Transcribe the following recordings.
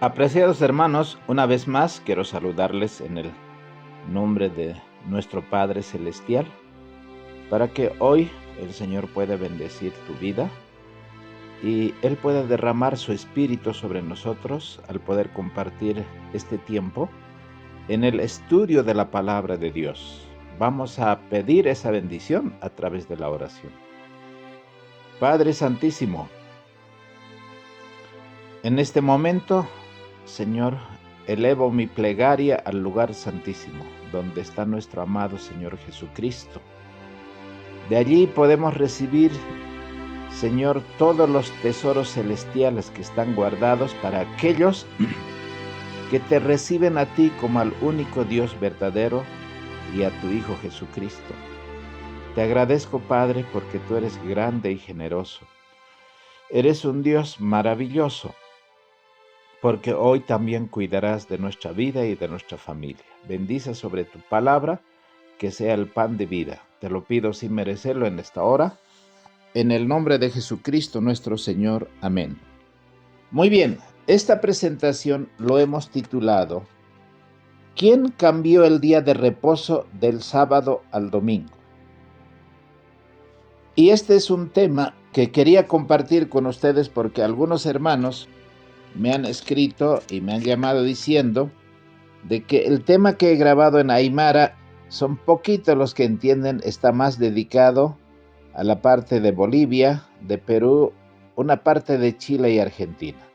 Apreciados hermanos, una vez más quiero saludarles en el nombre de nuestro Padre Celestial, para que hoy el Señor pueda bendecir tu vida y Él pueda derramar su Espíritu sobre nosotros al poder compartir este tiempo en el estudio de la palabra de Dios. Vamos a pedir esa bendición a través de la oración. Padre Santísimo, en este momento, Señor, elevo mi plegaria al lugar santísimo, donde está nuestro amado Señor Jesucristo. De allí podemos recibir, Señor, todos los tesoros celestiales que están guardados para aquellos que te reciben a ti como al único Dios verdadero y a tu Hijo Jesucristo. Te agradezco, Padre, porque tú eres grande y generoso. Eres un Dios maravilloso, porque hoy también cuidarás de nuestra vida y de nuestra familia. Bendice sobre tu palabra, que sea el pan de vida. Te lo pido sin merecerlo en esta hora, en el nombre de Jesucristo nuestro Señor. Amén. Muy bien, esta presentación lo hemos titulado ¿Quién cambió el día de reposo del sábado al domingo? Y este es un tema que quería compartir con ustedes porque algunos hermanos me han escrito y me han llamado diciendo de que el tema que he grabado en Aymara son poquitos los que entienden, está más dedicado a la parte de Bolivia, de Perú, una parte de Chile y Argentina.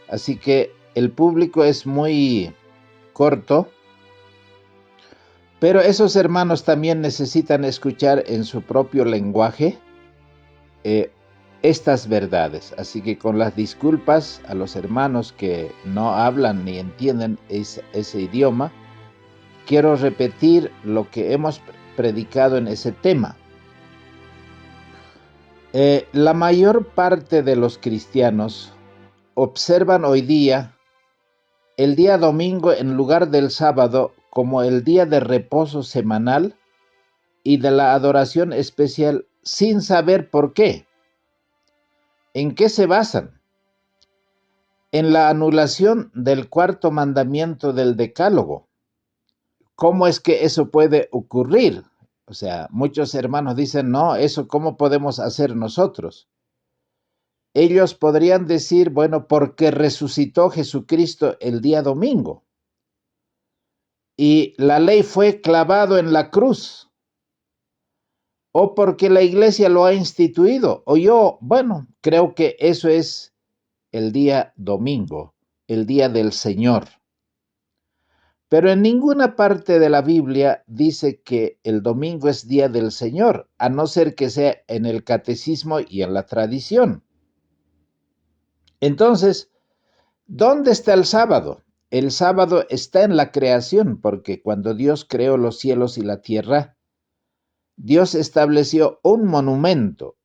Así que el público es muy corto, pero esos hermanos también necesitan escuchar en su propio lenguaje estas verdades. Así que con las disculpas a los hermanos que no hablan ni entienden ese idioma, quiero repetir lo que hemos predicado en ese tema. La mayor parte de los cristianos observan hoy día el día domingo en lugar del sábado como el día de reposo semanal y de la adoración especial sin saber por qué. ¿En qué se basan? En la anulación del cuarto mandamiento del Decálogo. ¿Cómo es que eso puede ocurrir? O sea, muchos hermanos dicen, no, eso ¿cómo podemos hacer nosotros? Ellos podrían decir, bueno, porque resucitó Jesucristo el día domingo y la ley fue clavado en la cruz, o porque la iglesia lo ha instituido, o yo, bueno, creo que eso es el día domingo, el día del Señor. Pero en ninguna parte de la Biblia dice que el domingo es día del Señor, a no ser que sea en el catecismo y en la tradición. Entonces, ¿dónde está el sábado? El sábado está en la creación, porque cuando Dios creó los cielos y la tierra, Dios estableció un monumento,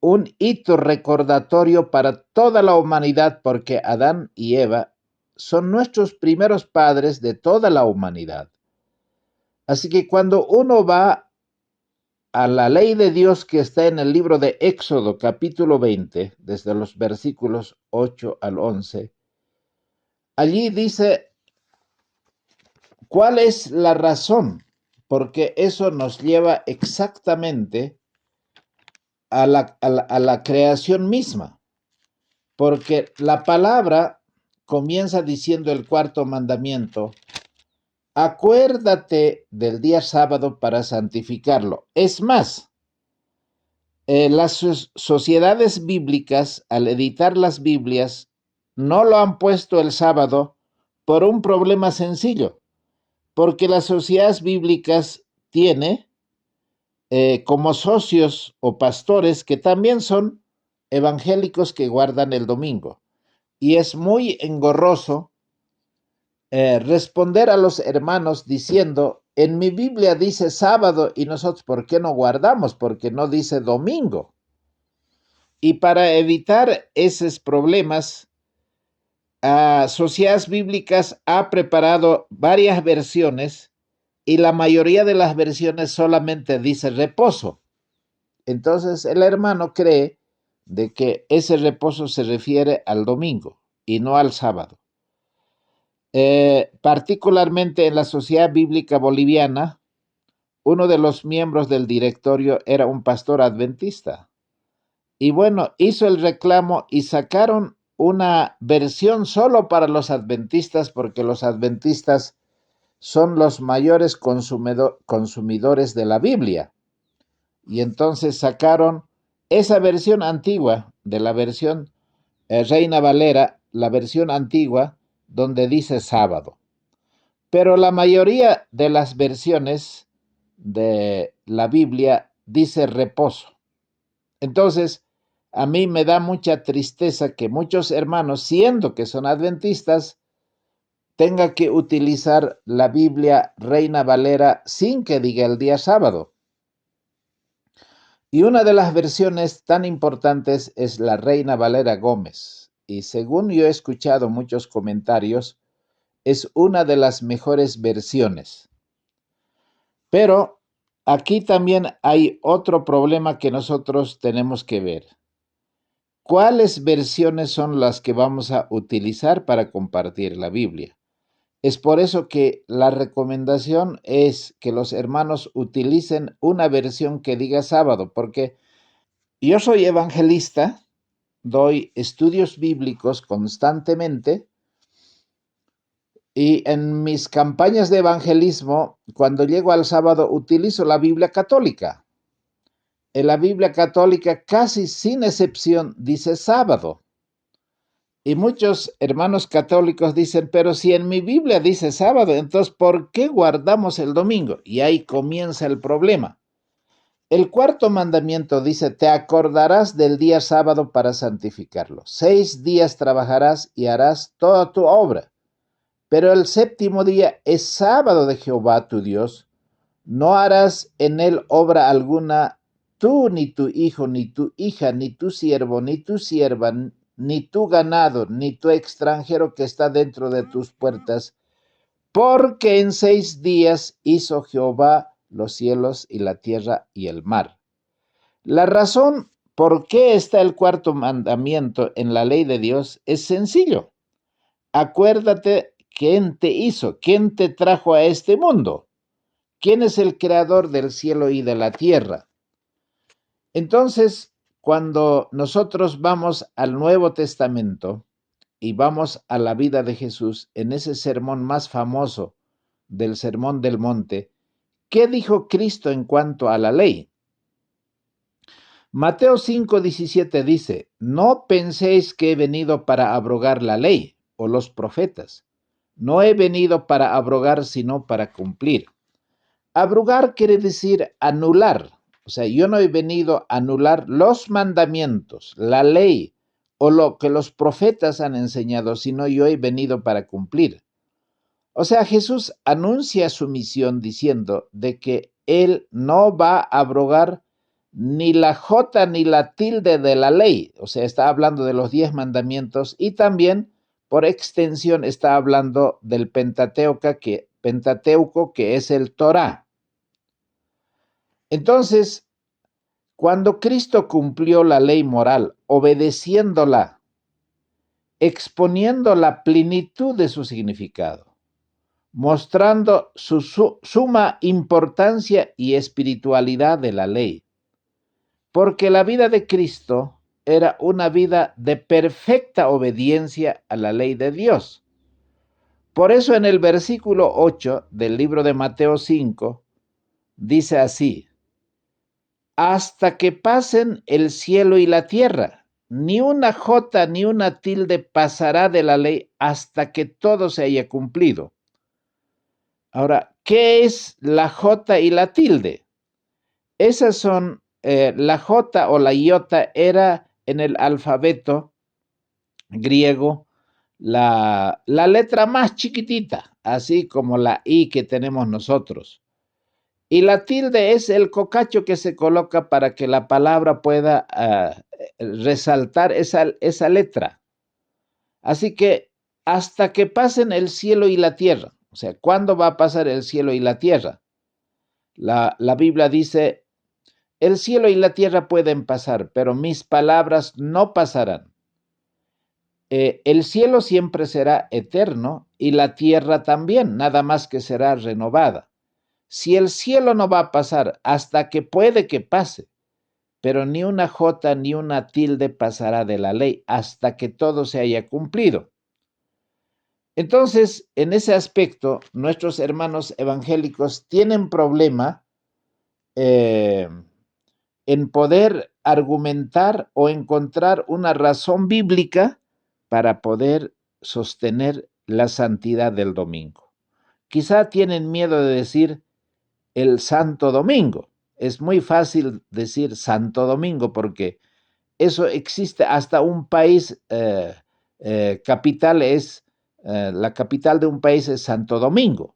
un hito recordatorio para toda la humanidad, porque Adán y Eva son nuestros primeros padres de toda la humanidad. Así que cuando uno va a la ley de Dios que está en el libro de Éxodo, capítulo 20, desde los versículos 8 al 11, allí dice cuál es la razón, porque eso nos lleva exactamente a la creación misma, porque la palabra comienza diciendo el cuarto mandamiento: acuérdate del día sábado para santificarlo. Es más, las sociedades bíblicas, al editar las Biblias, no lo han puesto el sábado por un problema sencillo, porque las sociedades bíblicas tienen como socios o pastores que también son evangélicos que guardan el domingo. Y es muy engorroso responder a los hermanos diciendo, en mi Biblia dice sábado y nosotros, ¿por qué no guardamos? Porque no dice domingo. Y para evitar esos problemas, Sociedades Bíblicas ha preparado varias versiones y la mayoría de las versiones solamente dice reposo. Entonces el hermano cree de que ese reposo se refiere al domingo. y no al sábado. Particularmente en la Sociedad Bíblica Boliviana, uno de los miembros del directorio era un pastor adventista. Y bueno, hizo el reclamo y sacaron una versión solo para los adventistas, porque los adventistas son los mayores consumidores de la Biblia. Y entonces sacaron esa versión antigua de la versión Reina Valera, la versión antigua, donde dice sábado. Pero la mayoría de las versiones de la Biblia dice reposo. Entonces, a mí me da mucha tristeza que muchos hermanos, siendo que son adventistas, tengan que utilizar la Biblia Reina Valera sin que diga el día sábado. Y una de las versiones tan importantes es la Reina Valera Gómez. Y según yo he escuchado muchos comentarios, es una de las mejores versiones. Pero aquí también hay otro problema que nosotros tenemos que ver. ¿Cuáles versiones son las que vamos a utilizar para compartir la Biblia? Es por eso que la recomendación es que los hermanos utilicen una versión que diga sábado, porque yo soy evangelista, doy estudios bíblicos constantemente y en mis campañas de evangelismo, cuando llego al sábado, utilizo la Biblia católica. En la Biblia católica, casi sin excepción, dice sábado. Y muchos hermanos católicos dicen, pero si en mi Biblia dice sábado, entonces ¿por qué guardamos el domingo? Y ahí comienza el problema. El cuarto mandamiento dice, te acordarás del día sábado para santificarlo. 6 días trabajarás y harás toda tu obra. Pero el séptimo día es sábado de Jehová tu Dios. No harás en él obra alguna, tú, ni tu hijo, ni tu hija, ni tu siervo, ni tu sierva, ni tu ganado, ni tu extranjero que está dentro de tus puertas, porque en 6 días hizo Jehová los cielos y la tierra y el mar. La razón por qué está el cuarto mandamiento en la ley de Dios es sencillo. Acuérdate quién te hizo, quién te trajo a este mundo, quién es el creador del cielo y de la tierra. Entonces, cuando nosotros vamos al Nuevo Testamento y vamos a la vida de Jesús, en ese sermón más famoso del Sermón del Monte, ¿qué dijo Cristo en cuanto a la ley? Mateo 5:17 dice, no penséis que he venido para abrogar la ley o los profetas. No he venido para abrogar, sino para cumplir. Abrogar quiere decir anular. O sea, yo no he venido a anular los mandamientos, la ley o lo que los profetas han enseñado, sino yo he venido para cumplir. O sea, Jesús anuncia su misión diciendo de que él no va a abrogar ni la jota ni la tilde de la ley. O sea, está hablando de los 10 mandamientos y también, por extensión, está hablando del Pentateuco, que es el Torá. Entonces, cuando Cristo cumplió la ley moral, obedeciéndola, exponiendo la plenitud de su significado, mostrando su suma importancia y espiritualidad de la ley, porque la vida de Cristo era una vida de perfecta obediencia a la ley de Dios. Por eso en el versículo 8 del libro de Mateo 5 dice así, hasta que pasen el cielo y la tierra, ni una jota ni una tilde pasará de la ley hasta que todo se haya cumplido. Ahora, ¿qué es la jota y la tilde? Esas son, la jota o la iota era en el alfabeto griego la letra más chiquitita, así como la I que tenemos nosotros. Y la tilde es el cocacho que se coloca para que la palabra pueda resaltar esa letra. Así que hasta que pasen el cielo y la tierra, o sea, ¿cuándo va a pasar el cielo y la tierra? La Biblia dice, el cielo y la tierra pueden pasar, pero mis palabras no pasarán. el cielo siempre será eterno y la tierra también, nada más que será renovada. Si el cielo no va a pasar hasta que puede que pase, pero ni una jota ni una tilde pasará de la ley hasta que todo se haya cumplido. Entonces, en ese aspecto, nuestros hermanos evangélicos tienen problema en poder argumentar o encontrar una razón bíblica para poder sostener la santidad del domingo. Quizá tienen miedo de decir el Santo Domingo. Es muy fácil decir Santo Domingo porque eso existe hasta un país capital la capital de un país es Santo Domingo.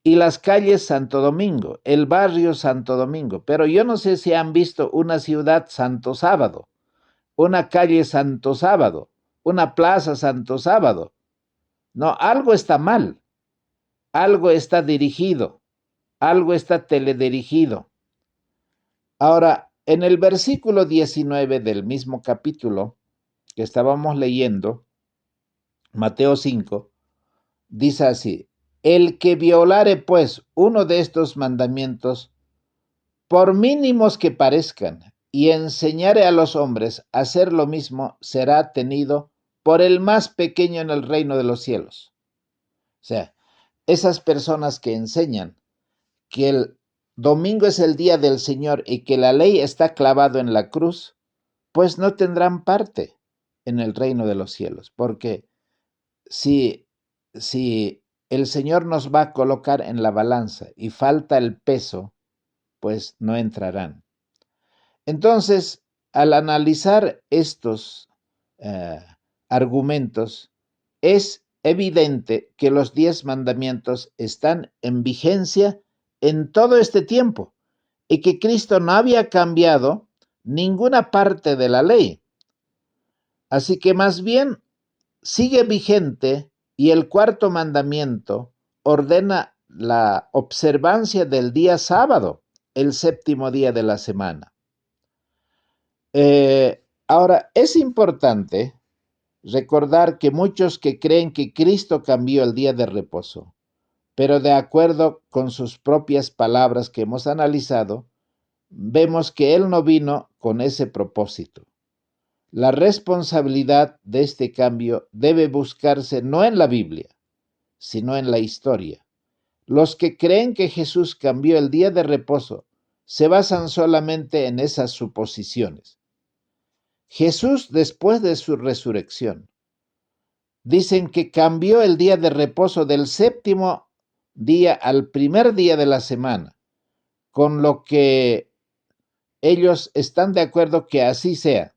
Y las calles Santo Domingo, el barrio Santo Domingo. Pero yo no sé si han visto una ciudad Santo Sábado, una calle Santo Sábado, una plaza Santo Sábado. No, algo está mal, algo está dirigido, algo está teledirigido. Ahora, en el versículo 19 del mismo capítulo que estábamos leyendo, Mateo 5, dice así: el que violare pues uno de estos mandamientos, por mínimos que parezcan, y enseñare a los hombres a hacer lo mismo, será tenido por el más pequeño en el reino de los cielos. O sea, esas personas que enseñan que el domingo es el día del Señor y que la ley está clavado en la cruz, pues no tendrán parte en el reino de los cielos, porque si, si el Señor nos va a colocar en la balanza y falta el peso, pues no entrarán. Entonces, al analizar estos eh, argumentos, es evidente que los 10 mandamientos están en vigencia en todo este tiempo y que Cristo no había cambiado ninguna parte de la ley. Así que más bien sigue vigente y el cuarto mandamiento ordena la observancia del día sábado, el séptimo día de la semana. Ahora, es importante recordar que muchos que creen que Cristo cambió el día de reposo, pero de acuerdo con sus propias palabras que hemos analizado, vemos que Él no vino con ese propósito. La responsabilidad de este cambio debe buscarse no en la Biblia, sino en la historia. Los que creen que Jesús cambió el día de reposo se basan solamente en esas suposiciones. Jesús, después de su resurrección, dicen que cambió el día de reposo del séptimo día al primer día de la semana, con lo que ellos están de acuerdo que así sea.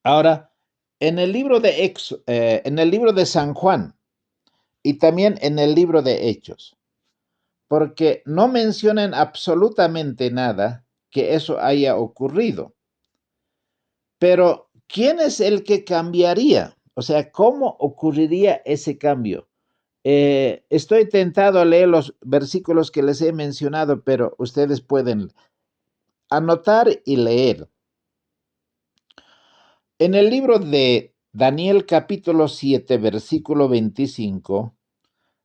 Ahora, en el libro de San Juan y también en el libro de Hechos, porque no mencionan absolutamente nada que eso haya ocurrido. Pero, ¿quién es el que cambiaría? O sea, ¿cómo ocurriría ese cambio? Estoy tentado a leer los versículos que les he mencionado, pero ustedes pueden anotar y leer. En el libro de Daniel capítulo 7, versículo 25,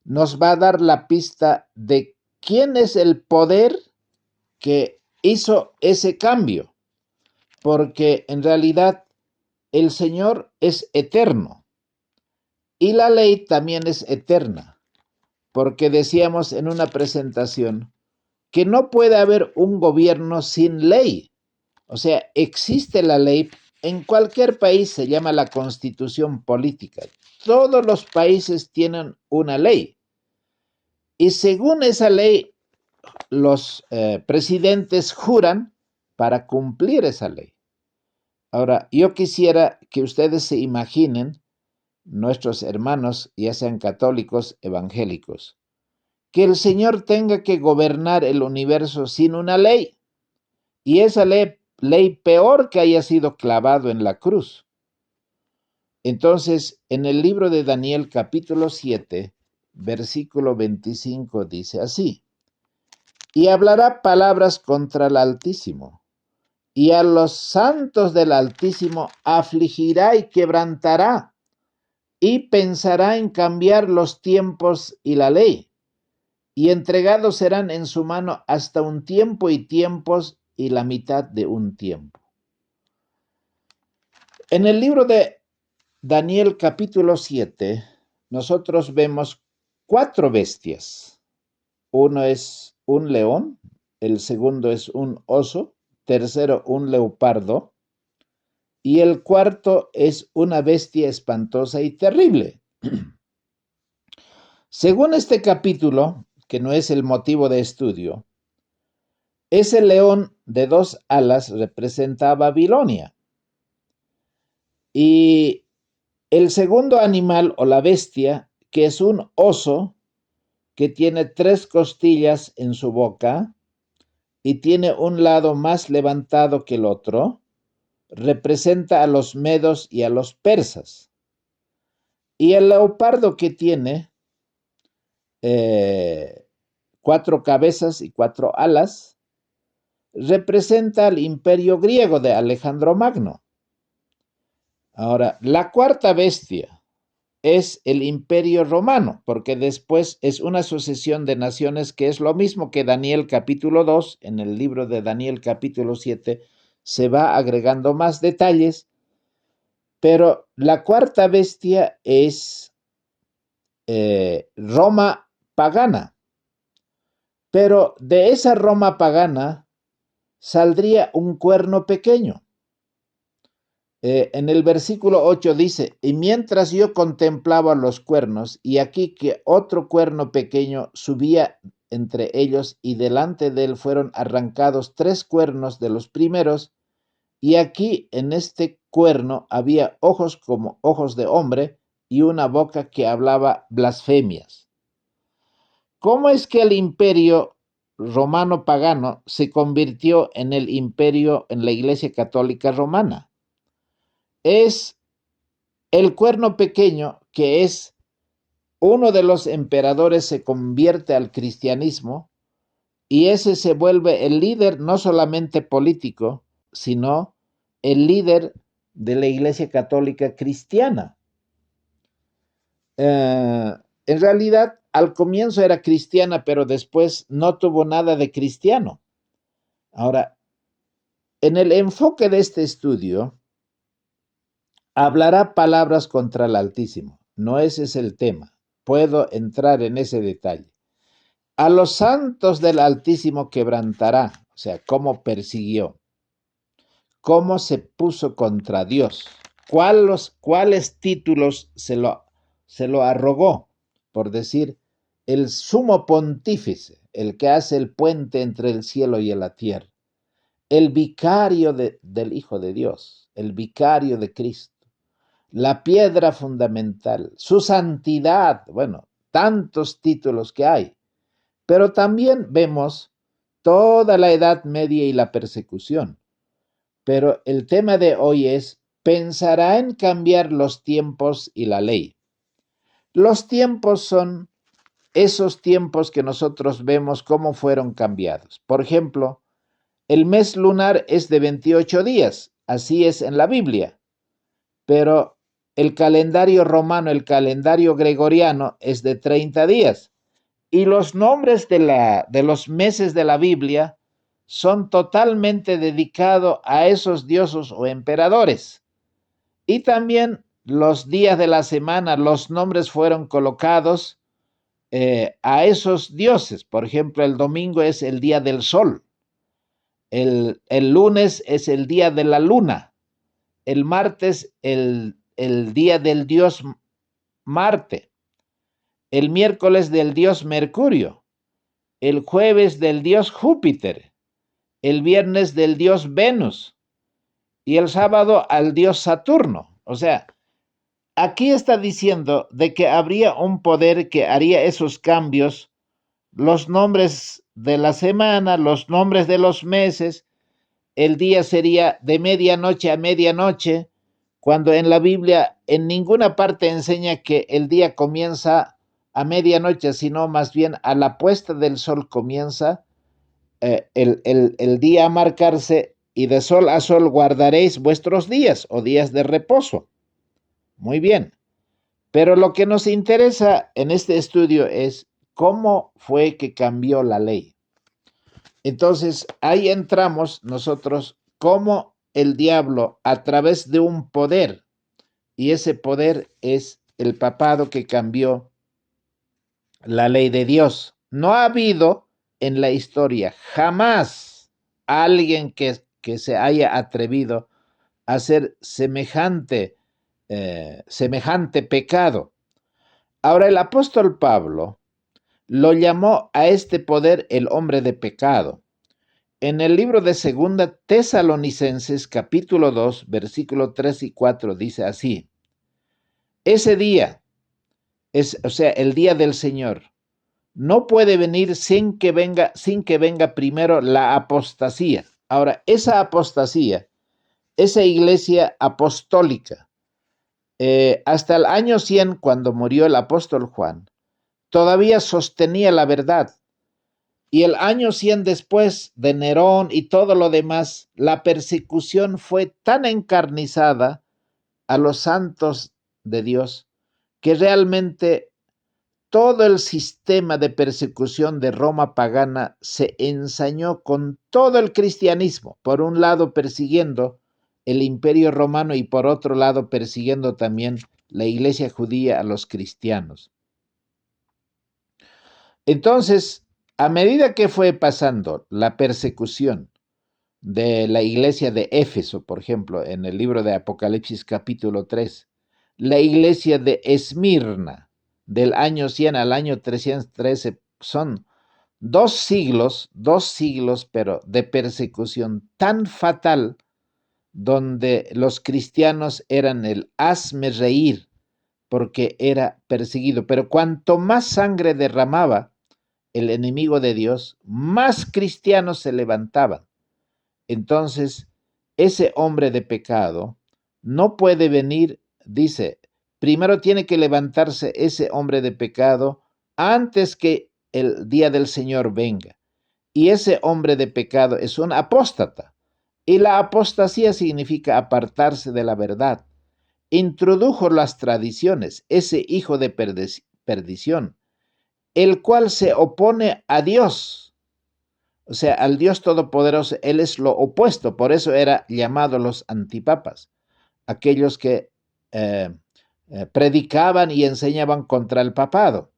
nos va a dar la pista de quién es el poder que hizo ese cambio, porque en realidad el Señor es eterno y la ley también es eterna, porque decíamos en una presentación que no puede haber un gobierno sin ley. O sea, existe la ley. En cualquier país se llama la constitución política. Todos los países tienen una ley. Y según esa ley, los presidentes juran para cumplir esa ley. Ahora, yo quisiera que ustedes se imaginen, nuestros hermanos, ya sean católicos, evangélicos, que el Señor tenga que gobernar el universo sin una ley. Y esa ley peor que haya sido clavado en la cruz. Entonces, en el libro de Daniel capítulo 7, versículo 25 dice así: y hablará palabras contra el Altísimo, y a los santos del Altísimo afligirá y quebrantará, y pensará en cambiar los tiempos y la ley, y entregados serán en su mano hasta un tiempo y tiempos y la mitad de un tiempo. En el libro de Daniel capítulo 7, nosotros vemos 4 bestias. Uno es un león, el segundo es un oso, tercero un leopardo, y el cuarto es una bestia espantosa y terrible. Según este capítulo, que no es el motivo de estudio, ese león de 2 alas representa a Babilonia. Y el segundo animal o la bestia, que es un oso, que tiene 3 costillas en su boca y tiene un lado más levantado que el otro, representa a los medos y a los persas. Y el leopardo, que tiene 4 cabezas y 4 alas, representa al imperio griego de Alejandro Magno. Ahora, la cuarta bestia es el imperio romano, porque después es una sucesión de naciones, que es lo mismo que Daniel capítulo 2, en el libro de Daniel capítulo 7, se va agregando más detalles, pero la cuarta bestia es Roma pagana, pero de esa Roma pagana saldría un cuerno pequeño. En el versículo 8 dice, y mientras yo contemplaba los cuernos, y aquí que otro cuerno pequeño subía entre ellos, y delante de él fueron arrancados 3 cuernos de los primeros, y aquí en este cuerno había ojos como ojos de hombre, y una boca que hablaba blasfemias. ¿Cómo es que el imperio romano pagano se convirtió en el imperio en la Iglesia Católica Romana? Es el cuerno pequeño, que es uno de los emperadores, se convierte al cristianismo, y ese se vuelve el líder no solamente político, sino el líder de la Iglesia Católica Cristiana. En realidad, al comienzo era cristiana, pero después no tuvo nada de cristiano. Ahora, en el enfoque de este estudio, hablará palabras contra el Altísimo. No ese es el tema. Puedo entrar en ese detalle. A los santos del Altísimo quebrantará, o sea, cómo persiguió, cómo se puso contra Dios, cuáles títulos se lo arrogó, por decir, el sumo pontífice, el que hace el puente entre el cielo y la tierra, el vicario del Hijo de Dios, el vicario de Cristo, la piedra fundamental, su santidad, bueno, tantos títulos que hay. Pero también vemos toda la Edad Media y la persecución. Pero el tema de hoy es, pensará en cambiar los tiempos y la ley. Los tiempos son esos tiempos que nosotros vemos cómo fueron cambiados. Por ejemplo, el mes lunar es de 28 días, así es en la Biblia, pero el calendario romano, el calendario gregoriano, es de 30 días. Y los nombres de los meses de la Biblia son totalmente dedicados a esos dioses o emperadores. Y también los días de la semana, los nombres fueron colocados a esos dioses. Por ejemplo, el domingo es el día del sol. El lunes es el día de la luna. El martes, el día del dios Marte. El miércoles del dios Mercurio. El jueves del dios Júpiter. El viernes del dios Venus. Y el sábado al dios Saturno. O sea, aquí está diciendo de que habría un poder que haría esos cambios, los nombres de la semana, los nombres de los meses. El día sería de medianoche a medianoche, cuando en la Biblia en ninguna parte enseña que el día comienza a medianoche, sino más bien a la puesta del sol comienza el día a marcarse y de sol a sol guardaréis vuestros días o días de reposo. Muy bien. Pero lo que nos interesa en este estudio es cómo fue que cambió la ley. Entonces, ahí entramos nosotros cómo el diablo, a través de un poder, y ese poder es el papado que cambió la ley de Dios. No ha habido en la historia jamás alguien que se haya atrevido a hacer semejante pecado. Ahora, el apóstol Pablo lo llamó a este poder el hombre de pecado. En el libro de Segunda Tesalonicenses, capítulo 2, versículo 3 y 4, dice así: ese día, o sea, el día del Señor, no puede venir sin que venga primero la apostasía. Ahora, esa apostasía, esa iglesia apostólica, hasta el año 100, cuando murió el apóstol Juan, todavía sostenía la verdad. Y el año 100 después de Nerón y todo lo demás, la persecución fue tan encarnizada a los santos de Dios que realmente todo el sistema de persecución de Roma pagana se ensañó con todo el cristianismo, por un lado persiguiendo el imperio romano y por otro lado persiguiendo también la iglesia judía a los cristianos. Entonces, a medida que fue pasando la persecución de la iglesia de Éfeso, por ejemplo, en el libro de Apocalipsis capítulo 3, la iglesia de Esmirna, del año 100 al año 313, son 2 siglos, pero de persecución tan fatal, donde los cristianos eran el hazme reír, porque era perseguido. Pero cuanto más sangre derramaba el enemigo de Dios, más cristianos se levantaban. Entonces, ese hombre de pecado no puede venir, dice, primero tiene que levantarse ese hombre de pecado antes que el día del Señor venga. Y ese hombre de pecado es un apóstata. Y la apostasía significa apartarse de la verdad. Introdujo las tradiciones, ese hijo de perdición, el cual se opone a Dios. O sea, al Dios Todopoderoso, Él es lo opuesto. Por eso era llamado los antipapas, aquellos que predicaban y enseñaban contra el papado.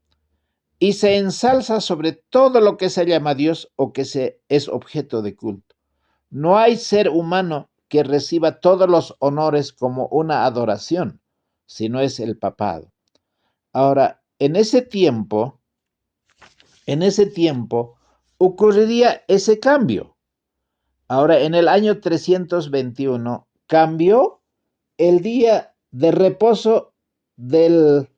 Y se ensalza sobre todo lo que se llama Dios o que es objeto de culto. No hay ser humano que reciba todos los honores como una adoración, sino es el papado. Ahora, en ese tiempo ocurriría ese cambio. Ahora, en el año 321 cambió el día de reposo del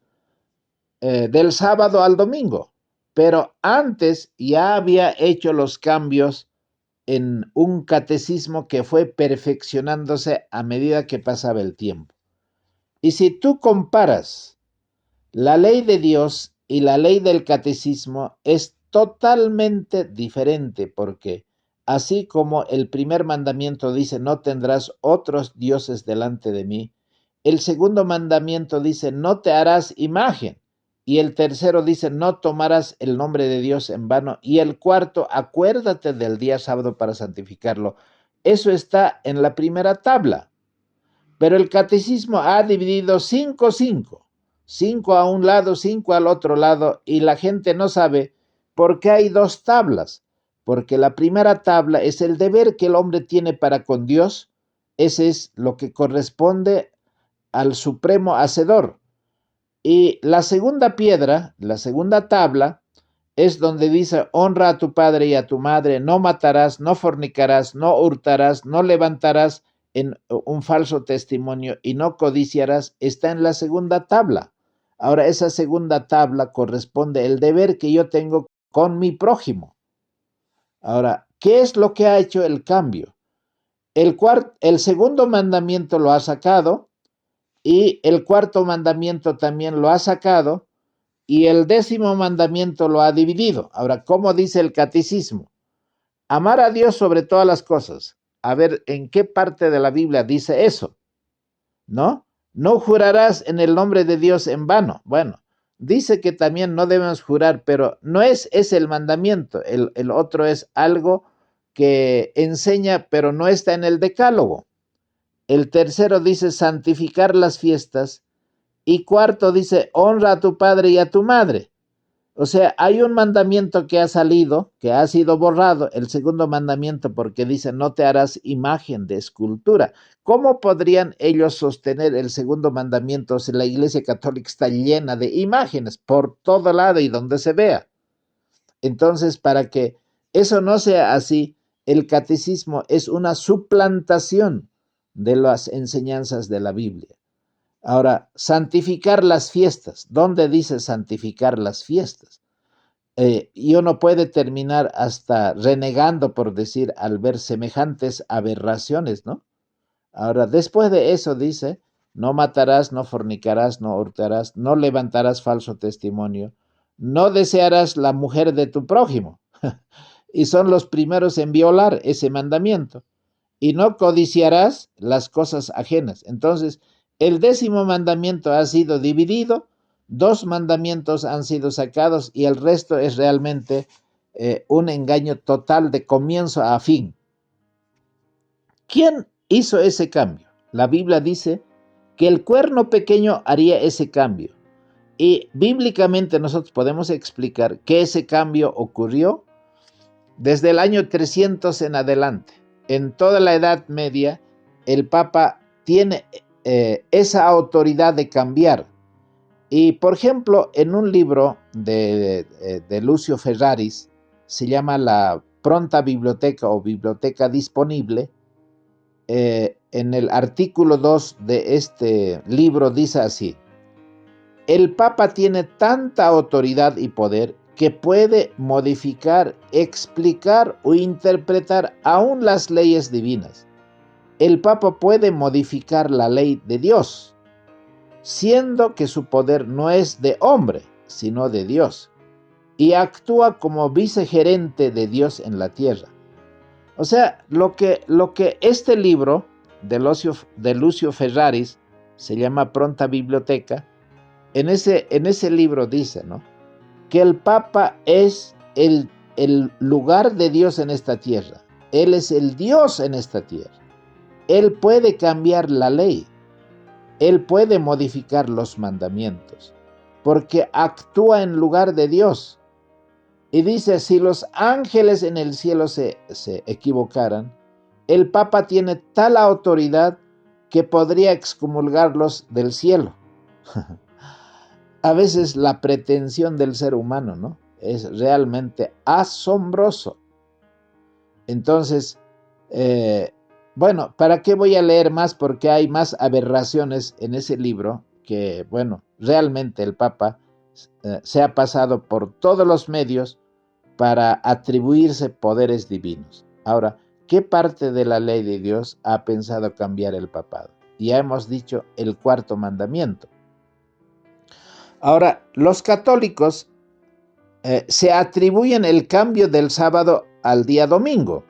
sábado al domingo, pero antes ya había hecho los cambios en un catecismo que fue perfeccionándose a medida que pasaba el tiempo. Y si tú comparas la ley de Dios y la ley del catecismo, es totalmente diferente, porque así como el primer mandamiento dice no tendrás otros dioses delante de mí, el segundo mandamiento dice no te harás imagen, y el tercero dice no tomarás el nombre de Dios en vano, y el cuarto acuérdate del día sábado para santificarlo. Eso está en la primera tabla, pero el catecismo ha dividido 5 a un lado, 5 al otro lado, y la gente no sabe por qué hay 2 tablas, porque la primera tabla es el deber que el hombre tiene para con Dios. Ese es lo que corresponde al supremo hacedor. Y la segunda piedra, la segunda tabla, es donde dice honra a tu padre y a tu madre, no matarás, no fornicarás, no hurtarás, no levantarás en un falso testimonio y no codiciarás. Está en la segunda tabla. Ahora, esa segunda tabla corresponde al deber que yo tengo con mi prójimo. Ahora, ¿qué es lo que ha hecho el cambio? El segundo mandamiento lo ha sacado, y el cuarto mandamiento también lo ha sacado, y el 10º mandamiento lo ha dividido. Ahora, ¿cómo dice el catecismo? Amar a Dios sobre todas las cosas, a ver en qué parte de la Biblia dice eso, ¿no? No jurarás en el nombre de Dios en vano. Bueno, dice que también no debemos jurar, pero no es ese el mandamiento. El otro es algo que enseña, pero no está en el decálogo. El tercero dice santificar las fiestas. Y cuarto dice honra a tu padre y a tu madre. O sea, hay un mandamiento que ha salido, que ha sido borrado, el segundo mandamiento, porque dice no te harás imagen de escultura. ¿Cómo podrían ellos sostener el segundo mandamiento si la Iglesia Católica está llena de imágenes por todo lado y donde se vea? Entonces, para que eso no sea así, el catecismo es una suplantación de las enseñanzas de la Biblia. Ahora, santificar las fiestas. ¿Dónde dice santificar las fiestas? Y uno puede terminar hasta renegando, por decir, al ver semejantes aberraciones, ¿no? Ahora, después de eso dice, no matarás, no fornicarás, no hurtarás, no levantarás falso testimonio, no desearás la mujer de tu prójimo. Y son los primeros en violar ese mandamiento. Y no codiciarás las cosas ajenas. Entonces, el 10º mandamiento ha sido dividido, 2 mandamientos han sido sacados y el resto es realmente un engaño total de comienzo a fin. ¿Quién hizo ese cambio? La Biblia dice que el cuerno pequeño haría ese cambio. Y bíblicamente nosotros podemos explicar que ese cambio ocurrió desde el año 300 en adelante. En toda la Edad Media, el Papa tiene esa autoridad de cambiar. Y, por ejemplo, en un libro de Lucio Ferraris, se llama La Pronta Biblioteca o Biblioteca Disponible, en el artículo 2 de este libro dice así: el Papa tiene tanta autoridad y poder que puede modificar, explicar o interpretar aún las leyes divinas. El Papa puede modificar la ley de Dios, siendo que su poder no es de hombre, sino de Dios, y actúa como vicegerente de Dios en la tierra. O sea, lo que este libro de Lucio Ferraris se llama Pronta Biblioteca. En ese libro dice, ¿no?, que el Papa es el lugar de Dios en esta tierra. Él es el Dios en esta tierra. Él puede cambiar la ley. Él puede modificar los mandamientos, porque actúa en lugar de Dios. Y dice, si los ángeles en el cielo se equivocaran, el Papa tiene tal autoridad que podría excomulgarlos del cielo. A veces la pretensión del ser humano, ¿no?, es realmente asombroso. Entonces, bueno, ¿para qué voy a leer más? Porque hay más aberraciones en ese libro que, bueno, realmente el Papa se ha pasado por todos los medios para atribuirse poderes divinos. Ahora, ¿qué parte de la ley de Dios ha pensado cambiar el papado? Ya hemos dicho el 4º mandamiento. Ahora, los católicos se atribuyen el cambio del sábado al día domingo.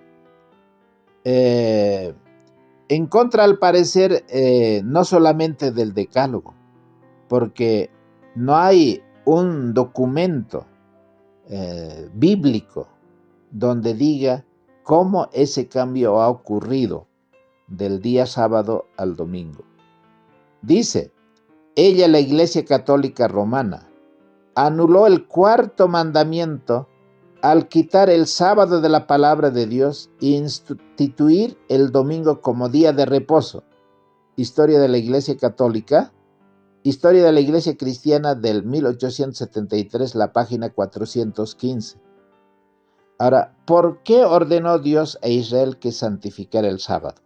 En contra, al parecer, no solamente del decálogo, porque no hay un documento bíblico donde diga cómo ese cambio ha ocurrido del día sábado al domingo. Dice, ella, la Iglesia Católica Romana, anuló el 4º mandamiento al quitar el sábado de la palabra de Dios e instituir el domingo como día de reposo. Historia de la Iglesia Católica, Historia de la Iglesia Cristiana del 1873, la página 415. Ahora, ¿por qué ordenó Dios a Israel que santificara el sábado?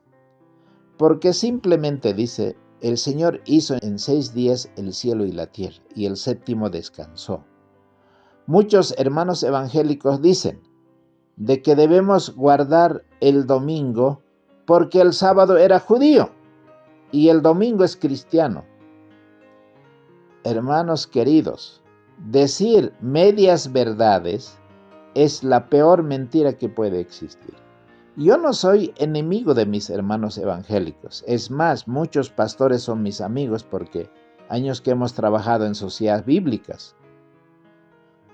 Porque simplemente dice, el Señor hizo en 6 días el cielo y la tierra, y el 7º descansó. Muchos hermanos evangélicos dicen de que debemos guardar el domingo porque el sábado era judío y el domingo es cristiano. Hermanos queridos, decir medias verdades es la peor mentira que puede existir. Yo no soy enemigo de mis hermanos evangélicos. Es más, muchos pastores son mis amigos porque años que hemos trabajado en sociedades bíblicas.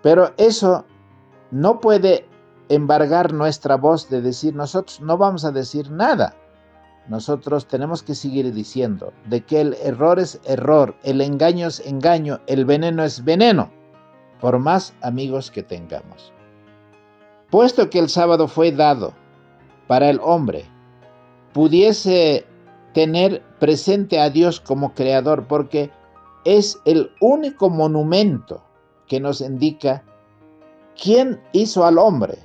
Pero eso no puede embargar nuestra voz de decir nosotros no vamos a decir nada. Nosotros tenemos que seguir diciendo de que el error es error, el engaño es engaño, el veneno es veneno, por más amigos que tengamos. Puesto que el sábado fue dado para el hombre, pudiese tener presente a Dios como creador, porque es el único monumento que nos indica quién hizo al hombre.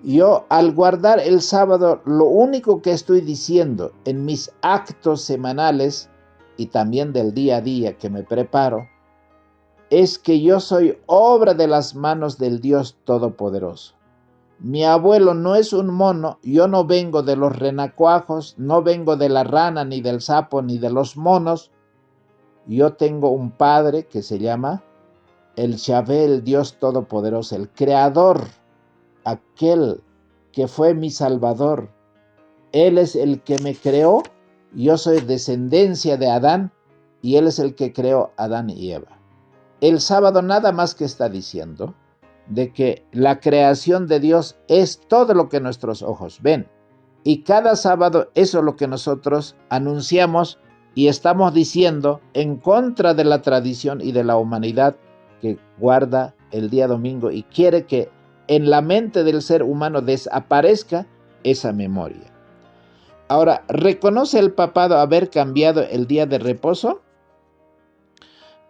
Yo, al guardar el sábado, lo único que estoy diciendo en mis actos semanales y también del día a día que me preparo, es que yo soy obra de las manos del Dios Todopoderoso. Mi abuelo no es un mono, yo no vengo de los renacuajos, no vengo de la rana, ni del sapo, ni de los monos. Yo tengo un padre que se llama el Yahvé, el Dios Todopoderoso, el Creador, aquel que fue mi Salvador. Él es el que me creó, yo soy descendencia de Adán, y Él es el que creó a Adán y Eva. El sábado nada más que está diciendo de que la creación de Dios es todo lo que nuestros ojos ven. Y cada sábado eso es lo que nosotros anunciamos y estamos diciendo en contra de la tradición y de la humanidad que guarda el día domingo y quiere que en la mente del ser humano desaparezca esa memoria. Ahora, ¿reconoce el papado haber cambiado el día de reposo?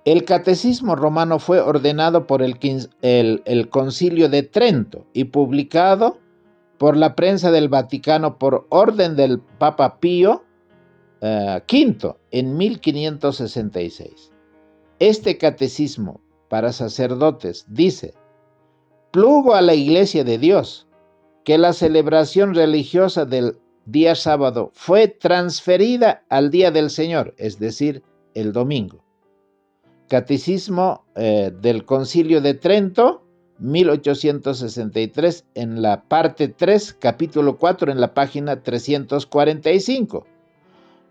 El catecismo romano fue ordenado por el Concilio de Trento y publicado por la prensa del Vaticano por orden del Papa Pío V en 1566. Este catecismo para sacerdotes dice: plugo a la Iglesia de Dios que la celebración religiosa del día sábado fue transferida al día del Señor, es decir, el domingo. Catecismo del Concilio de Trento, 1863, en la parte 3, capítulo 4, en la página 345.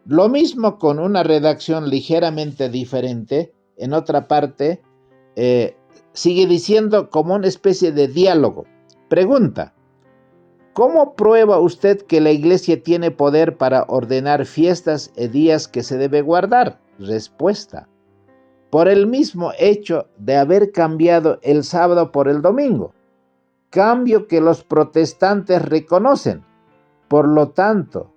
Lo mismo con una redacción ligeramente diferente, en otra parte, sigue diciendo como una especie de diálogo. Pregunta: ¿cómo prueba usted que la Iglesia tiene poder para ordenar fiestas y días que se debe guardar? Respuesta: por el mismo hecho de haber cambiado el sábado por el domingo, cambio que los protestantes reconocen. Por lo tanto,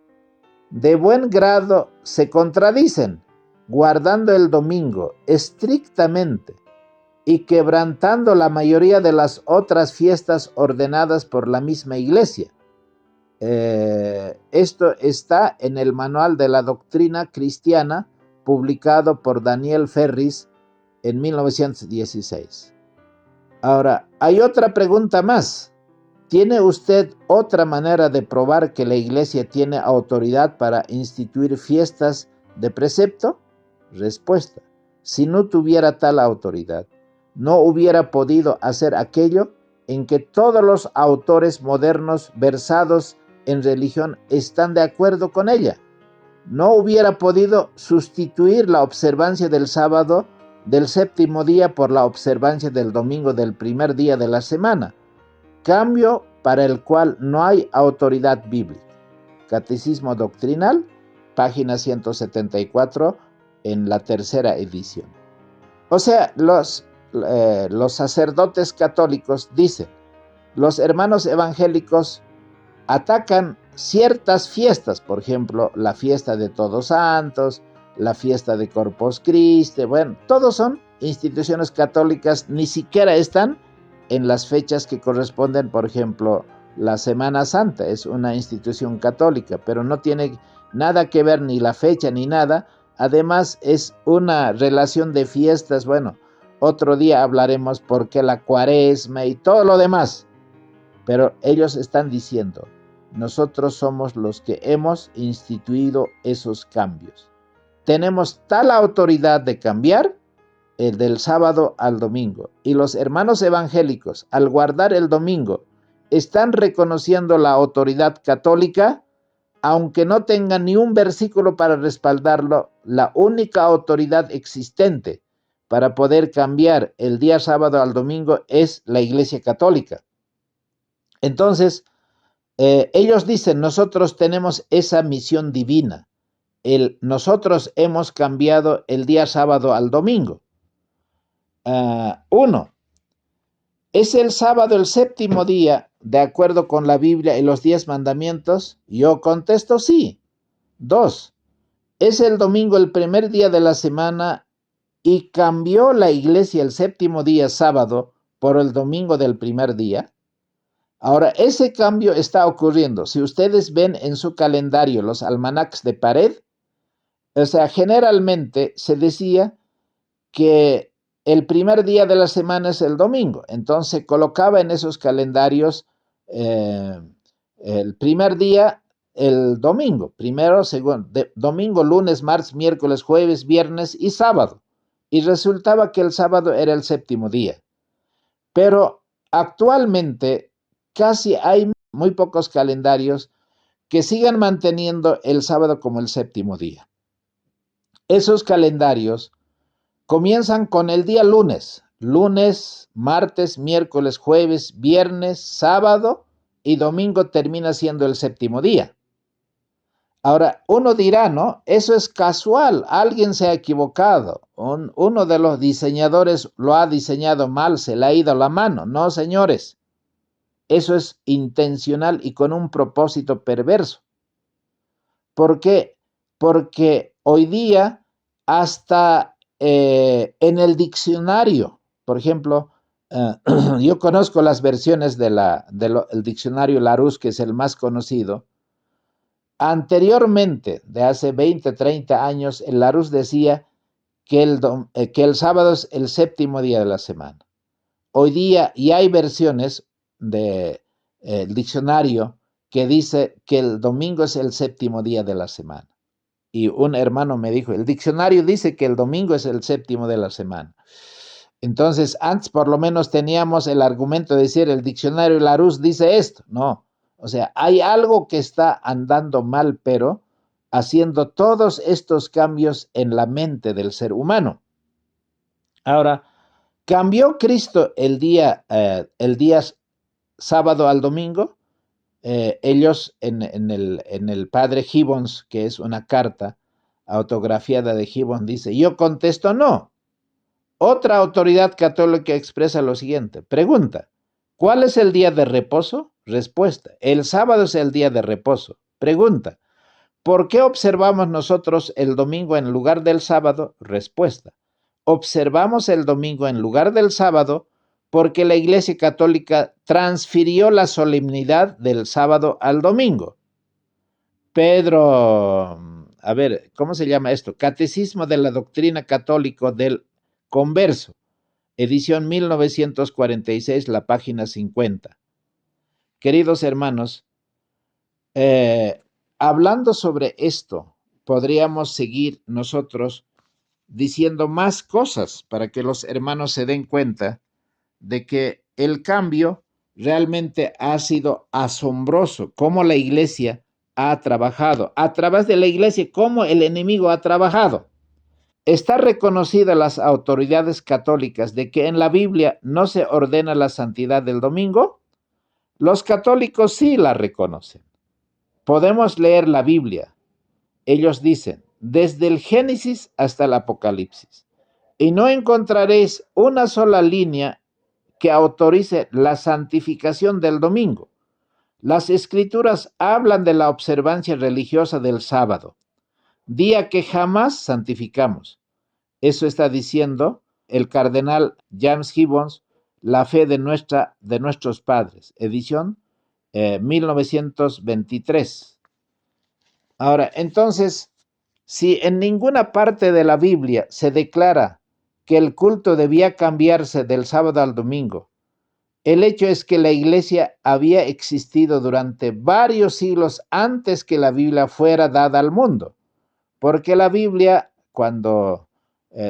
de buen grado se contradicen, guardando el domingo estrictamente y quebrantando la mayoría de las otras fiestas ordenadas por la misma Iglesia. Esto está en el Manual de la Doctrina Cristiana, publicado por Daniel Ferris en 1916. Ahora, hay otra pregunta más. ¿Tiene usted otra manera de probar que la Iglesia tiene autoridad para instituir fiestas de precepto? Respuesta: si no tuviera tal autoridad, no hubiera podido hacer aquello en que todos los autores modernos versados en religión están de acuerdo con ella. No hubiera podido sustituir la observancia del sábado del séptimo día por la observancia del domingo del primer día de la semana, cambio para el cual no hay autoridad bíblica. Catecismo Doctrinal, página 174, en la tercera edición. O sea, los sacerdotes católicos dicen: los hermanos evangélicos atacan ciertas fiestas, por ejemplo, la fiesta de Todos Santos, la fiesta de Corpus Christi, bueno, todos son instituciones católicas, ni siquiera están en las fechas que corresponden. Por ejemplo, la Semana Santa es una institución católica, pero no tiene nada que ver ni la fecha ni nada. Además, es una relación de fiestas. Bueno, otro día hablaremos por qué la Cuaresma y todo lo demás. Pero ellos están diciendo: nosotros somos los que hemos instituido esos cambios. Tenemos tal autoridad de cambiar del sábado al domingo. Y los hermanos evangélicos, al guardar el domingo están reconociendo la autoridad católica, aunque no tengan ni un versículo para respaldarlo. La única autoridad existente para poder cambiar el día sábado al domingo es la Iglesia Católica. Entonces, ellos dicen, nosotros tenemos esa misión divina. Nosotros hemos cambiado el día sábado al domingo. Uno, ¿es el sábado el séptimo día de acuerdo con la Biblia y los 10 mandamientos? Yo contesto sí. Dos, ¿es el domingo el primer día de la semana y cambió la iglesia el séptimo día sábado por el domingo del primer día? Ahora, ese cambio está ocurriendo. Si ustedes ven en su calendario los almanaques de pared, o sea, generalmente se decía que el primer día de la semana es el domingo. Entonces colocaba en esos calendarios el primer día, el domingo. Primero, segundo, domingo, lunes, martes, miércoles, jueves, viernes y sábado. Y resultaba que el sábado era el séptimo día. Pero actualmente casi hay muy pocos calendarios que sigan manteniendo el sábado como el séptimo día. Esos calendarios comienzan con el día lunes, martes, miércoles, jueves, viernes, sábado y domingo termina siendo el séptimo día. Ahora, uno dirá, ¿no? Eso es casual, alguien se ha equivocado, uno de los diseñadores lo ha diseñado mal, se le ha ido la mano. No, señores, eso es intencional y con un propósito perverso. ¿Por qué? Porque hoy día hasta en el diccionario, por ejemplo, yo conozco las versiones del diccionario Larousse, que es el más conocido. Anteriormente, de hace 20, 30 años, el Larousse decía que el sábado es el séptimo día de la semana. Hoy día ya hay versiones del diccionario que dice que el domingo es el séptimo día de la semana. Y un hermano me dijo, el diccionario dice que el domingo es el séptimo de la semana. Entonces, antes por lo menos teníamos el argumento de decir, el diccionario Larousse dice esto. No, o sea, hay algo que está andando mal, pero haciendo todos estos cambios en la mente del ser humano. Ahora, ¿cambió Cristo el día sábado al domingo? Ellos en el padre Gibbons, que es una carta autografiada de Gibbons, dice, yo contesto no. Otra autoridad católica expresa lo siguiente, pregunta, ¿cuál es el día de reposo? Respuesta, el sábado es el día de reposo. Pregunta, ¿por qué observamos nosotros el domingo en lugar del sábado? Respuesta, observamos el domingo en lugar del sábado porque la Iglesia Católica transfirió la solemnidad del sábado al domingo. Pedro, a ver, ¿cómo se llama esto? Catecismo de la Doctrina Católica del Converso, edición 1946, la página 50. Queridos hermanos, hablando sobre esto, podríamos seguir nosotros diciendo más cosas para que los hermanos se den cuenta de que el cambio realmente ha sido asombroso, cómo la iglesia ha trabajado, a través de la iglesia, cómo el enemigo ha trabajado. Está reconocida las autoridades católicas de que en la Biblia no se ordena la santidad del domingo. Los católicos sí la reconocen. Podemos leer la Biblia. Ellos dicen, desde el Génesis hasta el Apocalipsis, y no encontraréis una sola línea que autorice la santificación del domingo. Las escrituras hablan de la observancia religiosa del sábado, día que jamás santificamos. Eso está diciendo el cardenal James Gibbons, La fe de nuestros padres, edición 1923. Ahora, entonces, si en ninguna parte de la Biblia se declara que el culto debía cambiarse del sábado al domingo, el hecho es que la iglesia había existido durante varios siglos antes que la Biblia fuera dada al mundo, porque la Biblia, cuando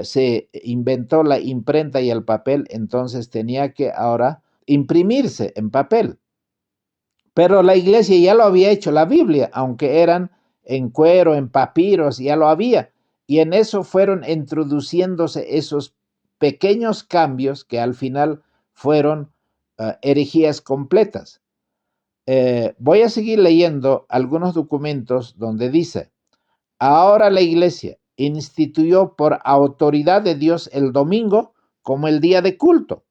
se inventó la imprenta y el papel, entonces tenía que ahora imprimirse en papel. Pero la iglesia ya lo había hecho, la Biblia, aunque eran en cuero, en papiros, ya lo había. Y en eso fueron introduciéndose esos pequeños cambios que al final fueron herejías completas. Voy a seguir leyendo algunos documentos donde dice: ahora la iglesia instituyó por autoridad de Dios el domingo como el día de culto.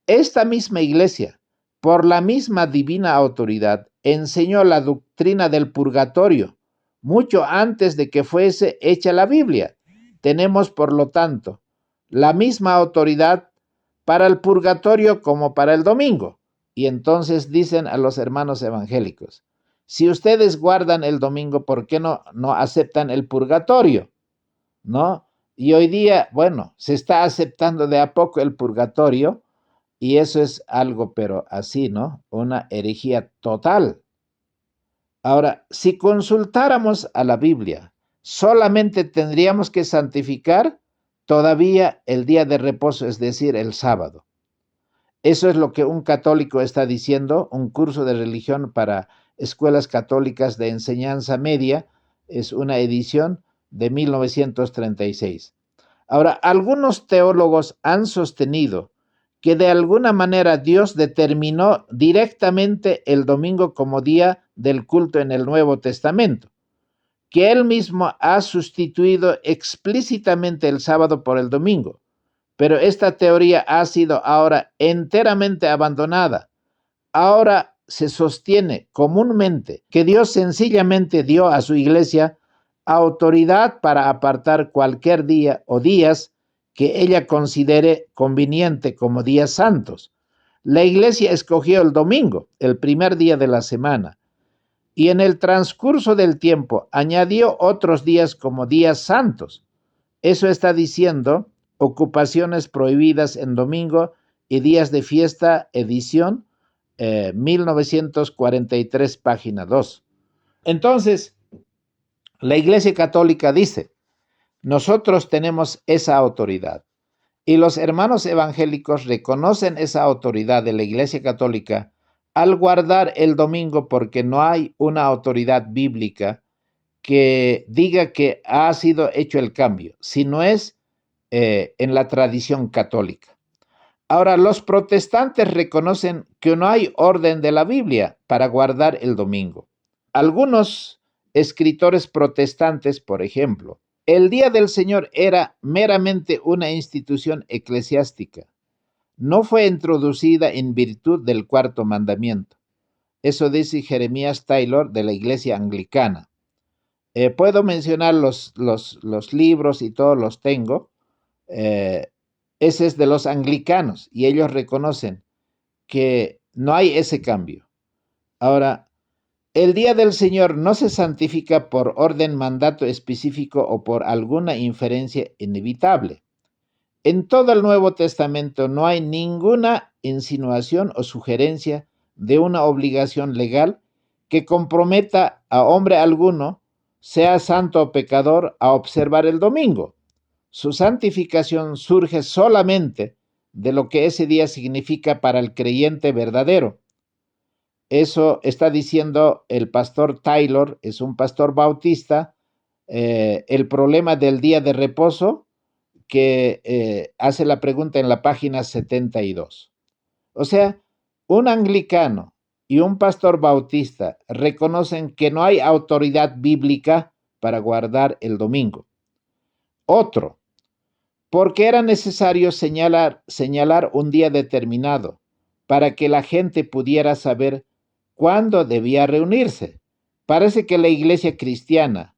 Esta misma iglesia, por la misma divina autoridad, enseñó la doctrina del purgatorio mucho antes de que fuese hecha la Biblia. Tenemos, por lo tanto, la misma autoridad para el purgatorio como para el domingo. Y entonces dicen a los hermanos evangélicos: si ustedes guardan el domingo, ¿por qué no aceptan el purgatorio? ¿No? Y hoy día, bueno, se está aceptando de a poco el purgatorio, y eso es algo, pero así, ¿no? Una herejía total. Ahora, si consultáramos a la Biblia, solamente tendríamos que santificar todavía el día de reposo, es decir, el sábado. Eso es lo que un católico está diciendo, un curso de religión para escuelas católicas de enseñanza media, es una edición de 1936. Ahora, algunos teólogos han sostenido que de alguna manera Dios determinó directamente el domingo como día del culto en el Nuevo Testamento, que Él mismo ha sustituido explícitamente el sábado por el domingo. Pero esta teoría ha sido ahora enteramente abandonada. Ahora se sostiene comúnmente que Dios sencillamente dio a su iglesia autoridad para apartar cualquier día o días que ella considere conveniente como días santos. La iglesia escogió el domingo, el primer día de la semana, y en el transcurso del tiempo añadió otros días como días santos. Eso está diciendo Ocupaciones prohibidas en domingo y días de fiesta, edición 1943, página 2. Entonces, la Iglesia Católica dice: nosotros tenemos esa autoridad. Y los hermanos evangélicos reconocen esa autoridad de la Iglesia Católica al guardar el domingo, porque no hay una autoridad bíblica que diga que ha sido hecho el cambio, sino es en la tradición católica. Ahora, los protestantes reconocen que no hay orden de la Biblia para guardar el domingo. Algunos escritores protestantes, por ejemplo, el Día del Señor era meramente una institución eclesiástica. No fue introducida en virtud del cuarto mandamiento. Eso dice Jeremías Taylor de la Iglesia Anglicana. Puedo mencionar los libros y todos los tengo. Ese es de los anglicanos y ellos reconocen que no hay ese cambio. Ahora, el día del Señor no se santifica por orden, mandato específico o por alguna inferencia inevitable. En todo el Nuevo Testamento no hay ninguna insinuación o sugerencia de una obligación legal que comprometa a hombre alguno, sea santo o pecador, a observar el domingo. Su santificación surge solamente de lo que ese día significa para el creyente verdadero. Eso está diciendo el pastor Taylor, es un pastor bautista. El problema del día de reposo, que hace la pregunta en la página 72. O sea, un anglicano y un pastor bautista reconocen que no hay autoridad bíblica para guardar el domingo. Otro, porque era necesario señalar un día determinado para que la gente pudiera saber cuándo debía reunirse. Parece que la iglesia cristiana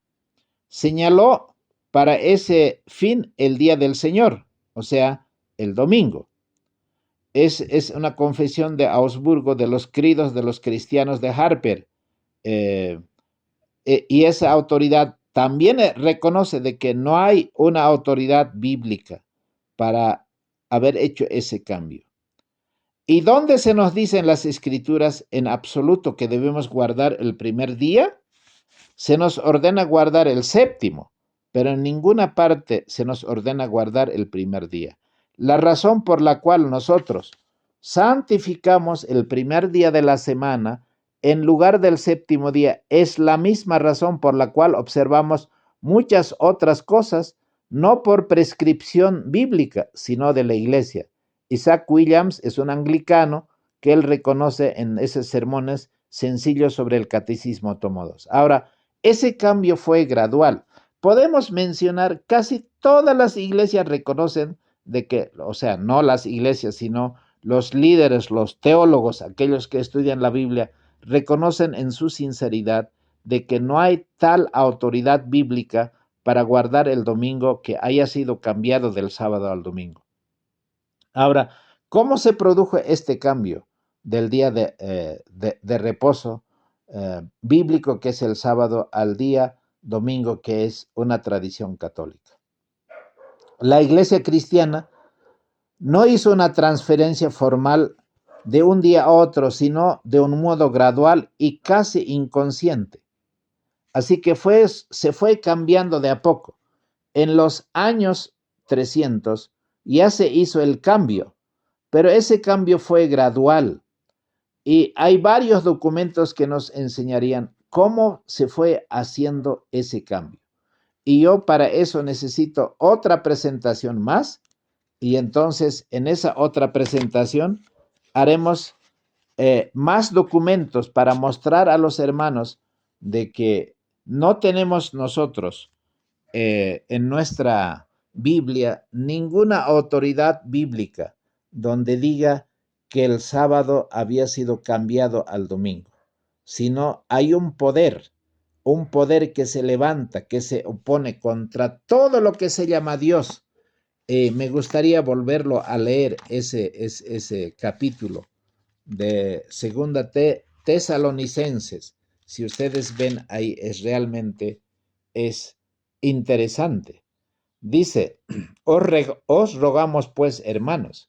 señaló para ese fin el día del Señor, o sea, el domingo. Es una confesión de Augsburgo de los credos de los cristianos de Harper. Y esa autoridad también reconoce de que no hay una autoridad bíblica para haber hecho ese cambio. ¿Y dónde se nos dice en las Escrituras en absoluto que debemos guardar el primer día? Se nos ordena guardar el séptimo, pero en ninguna parte se nos ordena guardar el primer día. La razón por la cual nosotros santificamos el primer día de la semana en lugar del séptimo día. Es la misma razón por la cual observamos muchas otras cosas, no por prescripción bíblica, sino de la iglesia. Isaac Williams es un anglicano que él reconoce en esos sermones sencillos sobre el catecismo tomo 2. Ahora, ese cambio fue gradual. Podemos mencionar casi todas las iglesias reconocen de que, o sea, no las iglesias, sino los líderes, los teólogos, aquellos que estudian la Biblia, reconocen en su sinceridad de que no hay tal autoridad bíblica para guardar el domingo que haya sido cambiado del sábado al domingo. Ahora, ¿cómo se produjo este cambio del día de reposo bíblico, que es el sábado, al día domingo, que es una tradición católica? La iglesia cristiana no hizo una transferencia formal de un día a otro, sino de un modo gradual y casi inconsciente. Así que se fue cambiando de a poco. En los años 300 ya se hizo el cambio, pero ese cambio fue gradual. Y hay varios documentos que nos enseñarían cómo se fue haciendo ese cambio. Y yo para eso necesito otra presentación más. Y entonces en esa otra presentación haremos más documentos para mostrar a los hermanos de que no tenemos nosotros en nuestra Biblia ninguna autoridad bíblica donde diga que el sábado había sido cambiado al domingo, sino hay un poder que se levanta, que se opone contra todo lo que se llama Dios. Me gustaría volverlo a leer ese capítulo de Segunda Tesalonicenses. Si ustedes ven ahí, es interesante. Dice, os rogamos pues, hermanos,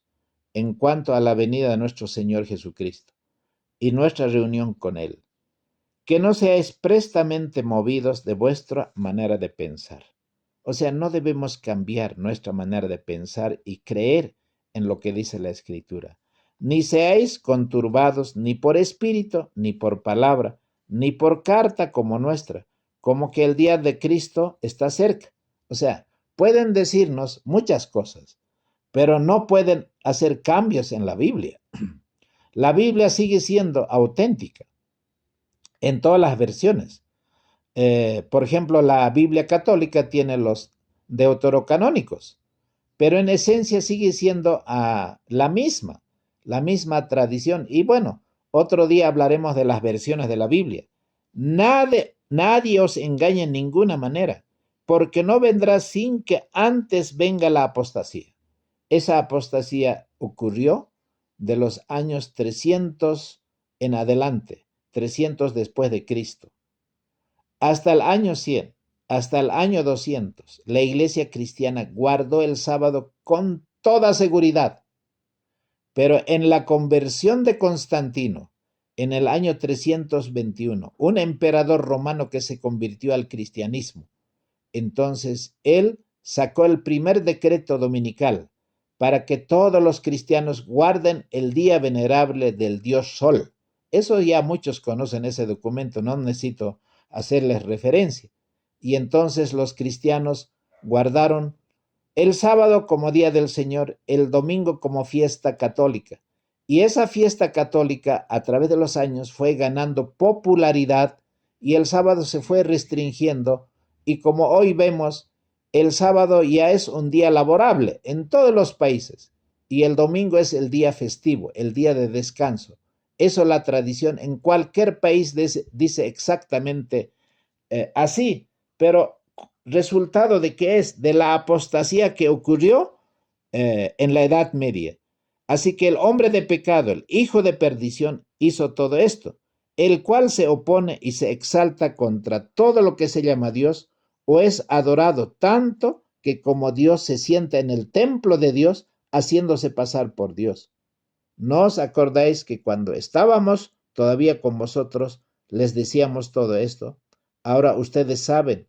en cuanto a la venida de nuestro Señor Jesucristo y nuestra reunión con Él, que no seáis prestamente movidos de vuestra manera de pensar. O sea, no debemos cambiar nuestra manera de pensar y creer en lo que dice la Escritura. Ni seáis conturbados ni por espíritu, ni por palabra, ni por carta como nuestra, como que el día de Cristo está cerca. O sea, pueden decirnos muchas cosas, pero no pueden hacer cambios en la Biblia. La Biblia sigue siendo auténtica en todas las versiones. Por ejemplo, la Biblia católica tiene los deuterocanónicos, pero en esencia sigue siendo la misma tradición. Y bueno, otro día hablaremos de las versiones de la Biblia. Nadie os engañe en ninguna manera, porque no vendrá sin que antes venga la apostasía. Esa apostasía ocurrió de los años 300 en adelante, 300 después de Cristo. Hasta el año 100, hasta el año 200, la iglesia cristiana guardó el sábado con toda seguridad. Pero en la conversión de Constantino, en el año 321, un emperador romano que se convirtió al cristianismo, entonces él sacó el primer decreto dominical para que todos los cristianos guarden el día venerable del dios Sol. Eso ya muchos conocen ese documento, no necesito hacerles referencia. Y entonces los cristianos guardaron el sábado como día del Señor, el domingo como fiesta católica. Y esa fiesta católica a través de los años fue ganando popularidad y el sábado se fue restringiendo. Y como hoy vemos, el sábado ya es un día laborable en todos los países y el domingo es el día festivo, el día de descanso. Eso la tradición en cualquier país dice exactamente así, pero resultado de qué es de la apostasía que ocurrió en la Edad Media. Así que el hombre de pecado, el hijo de perdición, hizo todo esto, el cual se opone y se exalta contra todo lo que se llama Dios o es adorado tanto que como Dios se sienta en el templo de Dios haciéndose pasar por Dios. ¿No os acordáis que cuando estábamos todavía con vosotros les decíamos todo esto? Ahora ustedes saben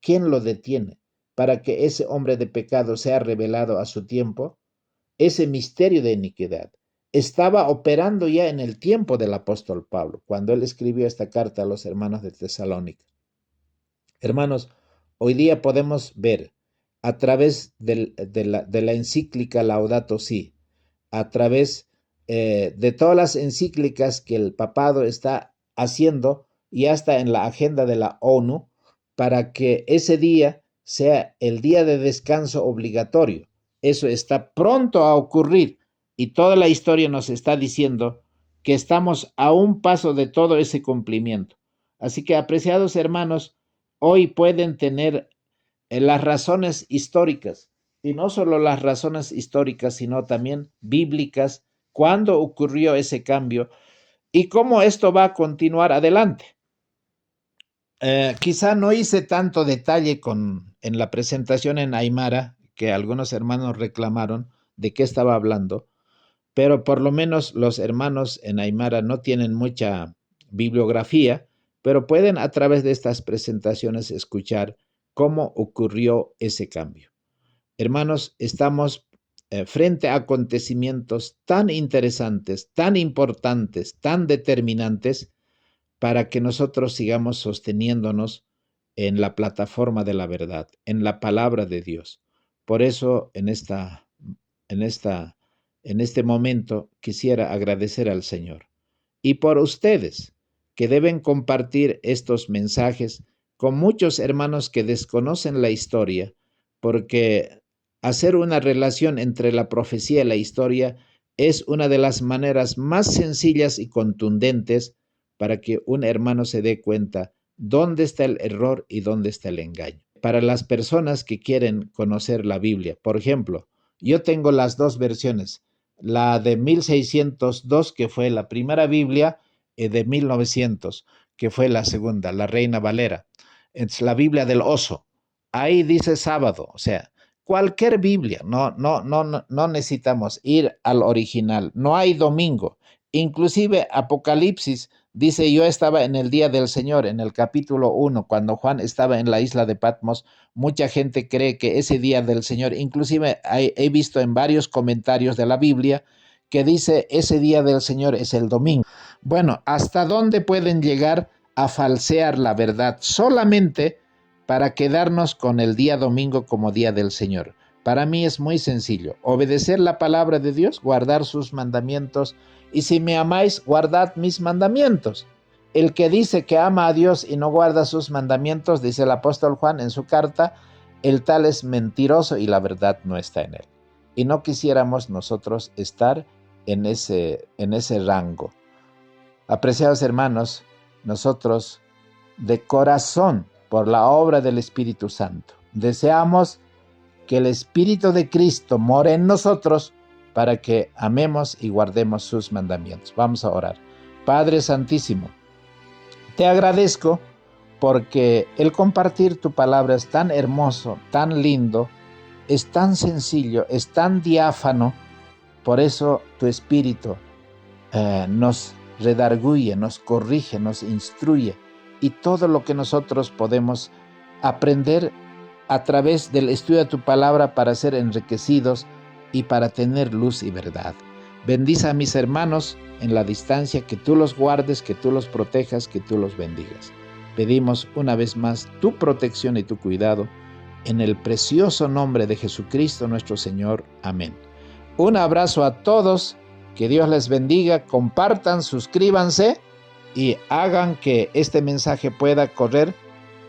quién lo detiene para que ese hombre de pecado sea revelado a su tiempo, ese misterio de iniquidad. estaba operando ya en el tiempo del apóstol Pablo, cuando él escribió esta carta a los hermanos de Tesalónica. Hermanos, hoy día podemos ver a través de la encíclica Laudato Si, a través de todas las encíclicas que el papado está haciendo y hasta en la agenda de la ONU, para que ese día sea el día de descanso obligatorio. Eso está pronto a ocurrir y toda la historia nos está diciendo que estamos a un paso de todo ese cumplimiento. Así que, apreciados hermanos, hoy pueden tener las razones históricas, y no solo las razones históricas, sino también bíblicas, cuándo ocurrió ese cambio y cómo esto va a continuar adelante. Quizá no hice tanto detalle en la presentación en Aymara, que algunos hermanos reclamaron de qué estaba hablando, pero por lo menos los hermanos en Aymara no tienen mucha bibliografía, pero pueden a través de estas presentaciones escuchar cómo ocurrió ese cambio. Hermanos, estamos frente a acontecimientos tan interesantes, tan importantes, tan determinantes para que nosotros sigamos sosteniéndonos en la plataforma de la verdad, en la palabra de Dios. Por eso en este momento quisiera agradecer al Señor y por ustedes que deben compartir estos mensajes con muchos hermanos que desconocen la historia, porque hacer una relación entre la profecía y la historia es una de las maneras más sencillas y contundentes para que un hermano se dé cuenta dónde está el error y dónde está el engaño. Para las personas que quieren conocer la Biblia, por ejemplo, yo tengo las dos versiones, la de 1602, que fue la primera Biblia, de 1900, que fue la segunda, la Reina Valera. Es la Biblia del oso. Ahí dice sábado, o sea, cualquier Biblia, no necesitamos ir al original, no hay domingo. Inclusive Apocalipsis dice, yo estaba en el día del Señor, en el capítulo 1, cuando Juan estaba en la isla de Patmos. Mucha gente cree que ese día del Señor, inclusive he visto en varios comentarios de la Biblia que dice ese día del Señor es el domingo. Bueno, ¿hasta dónde pueden llegar a falsear la verdad solamente para quedarnos con el día domingo como día del Señor? Para mí es muy sencillo, obedecer la palabra de Dios, guardar sus mandamientos, y si me amáis, guardad mis mandamientos. El que dice que ama a Dios y no guarda sus mandamientos, dice el apóstol Juan en su carta, el tal es mentiroso y la verdad no está en él. Y no quisiéramos nosotros estar en ese rango. Apreciados hermanos, nosotros de corazón, por la obra del Espíritu Santo, deseamos que el Espíritu de Cristo more en nosotros para que amemos y guardemos sus mandamientos. Vamos a orar. Padre Santísimo, te agradezco porque el compartir tu palabra es tan hermoso, tan lindo, es tan sencillo, es tan diáfano. Por eso tu Espíritu nos redarguye, nos corrige, nos instruye, y todo lo que nosotros podemos aprender a través del estudio de tu palabra para ser enriquecidos y para tener luz y verdad. Bendice a mis hermanos en la distancia, que tú los guardes, que tú los protejas, que tú los bendigas. Pedimos una vez más tu protección y tu cuidado en el precioso nombre de Jesucristo nuestro Señor. Amén. Un abrazo a todos, que Dios les bendiga, compartan, suscríbanse y hagan que este mensaje pueda correr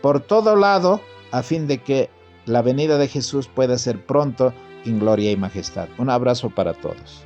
por todo lado a fin de que la venida de Jesús pueda ser pronto en gloria y majestad. Un abrazo para todos.